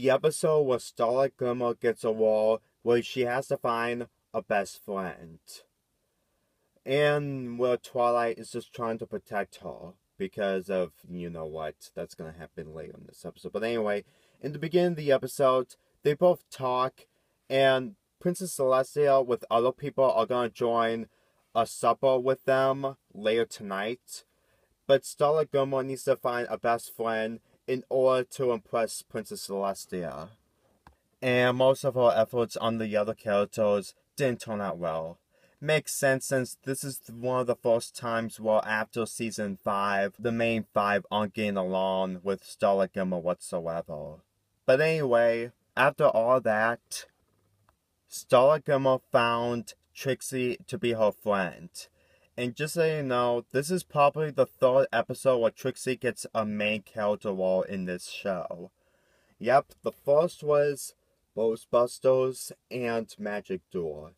the episode where Starlight Glimmer gets a role where she has to find a best friend. And where Twilight is just trying to protect her because of, you know what, that's going to happen later in this episode. But anyway, in the beginning of the episode, they both talk, and Princess Celestia with other people are going to join a supper with them later tonight. But Starlight Glimmer needs to find a best friend in order to impress Princess Celestia. And most of her efforts on the other characters didn't turn out well. Makes sense since this is one of the first times where after season 5, the main 5 aren't getting along with Starlight Glimmer whatsoever. But anyway, after all that, Starlight Glimmer found Trixie to be her friend. And just so you know, this is probably the 3rd episode where Trixie gets a main character role in this show. Yep, the first was Ghostbusters and Magic Door.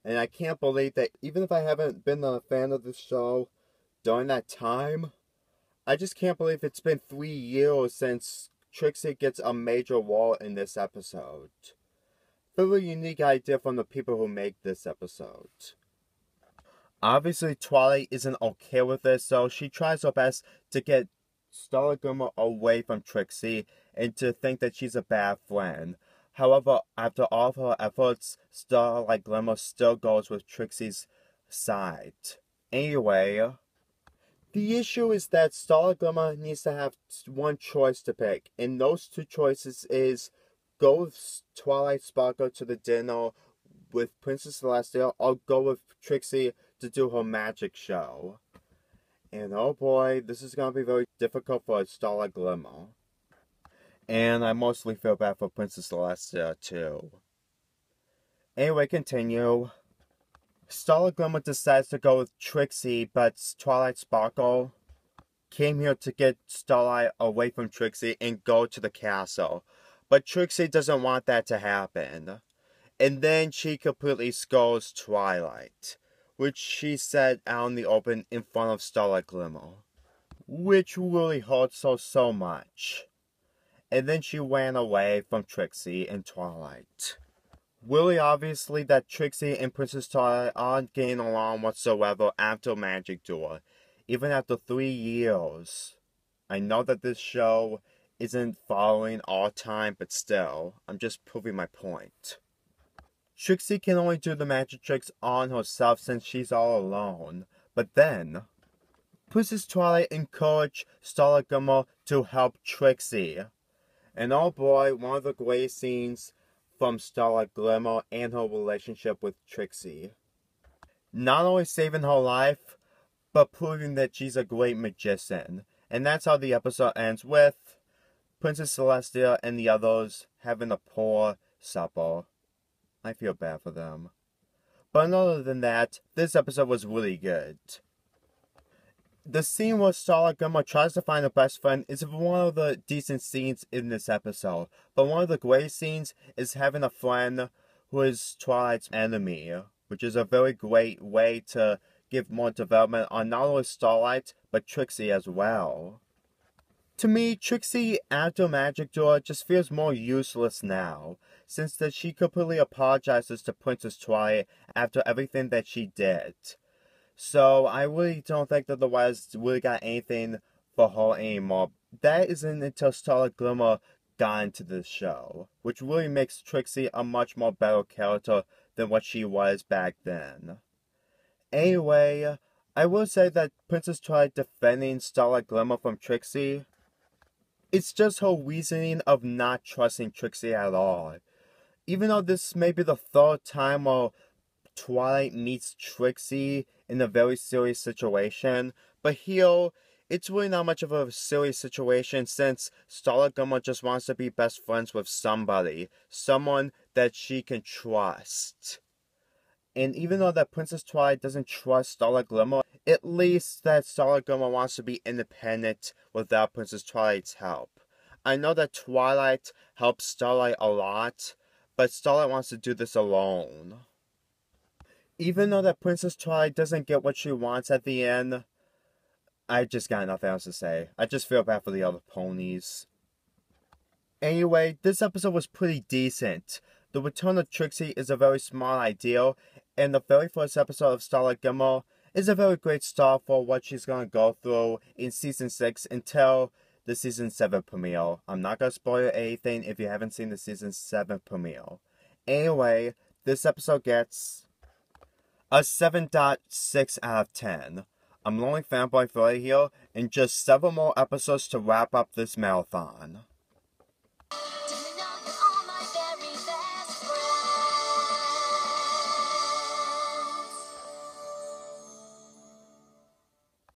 And I can't believe that even if I haven't been a fan of this show during that time, I just can't believe it's been 3 years since Trixie gets a major role in this episode. Very unique idea from the people who make this episode. Obviously, Twilight isn't okay with this, so she tries her best to get Starlight Glimmer away from Trixie and to think that she's a bad friend. However, after all of her efforts, Starlight Glimmer still goes with Trixie's side. Anyway, the issue is that Starlight Glimmer needs to have one choice to pick, and those 2 choices is go with Twilight Sparkle to the dinner with Princess Celestia, or go with Trixie to do her magic show. And oh boy, this is going to be very difficult for Starlight Glimmer. And I mostly feel bad for Princess Celestia too. Anyway, continue. Starlight Glimmer decides to go with Trixie, but Twilight Sparkle came here to get Starlight away from Trixie and go to the castle. But Trixie doesn't want that to happen. And then she completely scolds Twilight, which she said out in the open in front of Starlight Glimmer, which really hurts her so much. And then she ran away from Trixie and Twilight. Really obviously that Trixie and Princess Twilight aren't getting along whatsoever after Magic Door, even after 3 years. I know that this show isn't following all time, but still, I'm just proving my point. Trixie can only do the magic tricks on herself since she's all alone. But then, Princess Twilight encouraged Starlight Glimmer to help Trixie. And oh boy, one of the greatest scenes from Starlight Glimmer and her relationship with Trixie. Not only saving her life, but proving that she's a great magician. And that's how the episode ends with Princess Celestia and the others having a poor supper. I feel bad for them. But other than that, this episode was really good. The scene where Starlight Glimmer tries to find a best friend is one of the decent scenes in this episode. But one of the great scenes is having a friend who is Twilight's enemy, which is a very great way to give more development on not only Starlight, but Trixie as well. To me, Trixie after Magic Door just feels more useless now, since that she completely apologizes to Princess Twilight after everything that she did. So I really don't think that the writers really got anything for her anymore. That isn't until Starlight Glimmer got into this show, which really makes Trixie a much more better character than what she was back then. Anyway, I will say that Princess Twilight defending Starlight Glimmer from Trixie, it's just her reasoning of not trusting Trixie at all. Even though this may be the 3rd time where Twilight meets Trixie in a very serious situation, but here, it's really not much of a serious situation since Starlight Glimmer just wants to be best friends with somebody. Someone that she can trust. And even though that Princess Twilight doesn't trust Starlight Glimmer, at least that Starlight Glimmer wants to be independent without Princess Twilight's help. I know that Twilight helps Starlight a lot, but Starlight wants to do this alone. Even though that Princess Twilight doesn't get what she wants at the end, I just got nothing else to say. I just feel bad for the other ponies. Anyway, this episode was pretty decent. The return of Trixie is a very smart idea, and the very first episode of Starlight Glimmer is a very great start for what she's gonna go through in season 6 until the season 7 premiere. I'm not gonna spoil anything if you haven't seen the season 7 premiere. Anyway, this episode gets a 7.6 out of 10. I'm Lonely Fanboy 30 here, and just several more episodes to wrap up this marathon.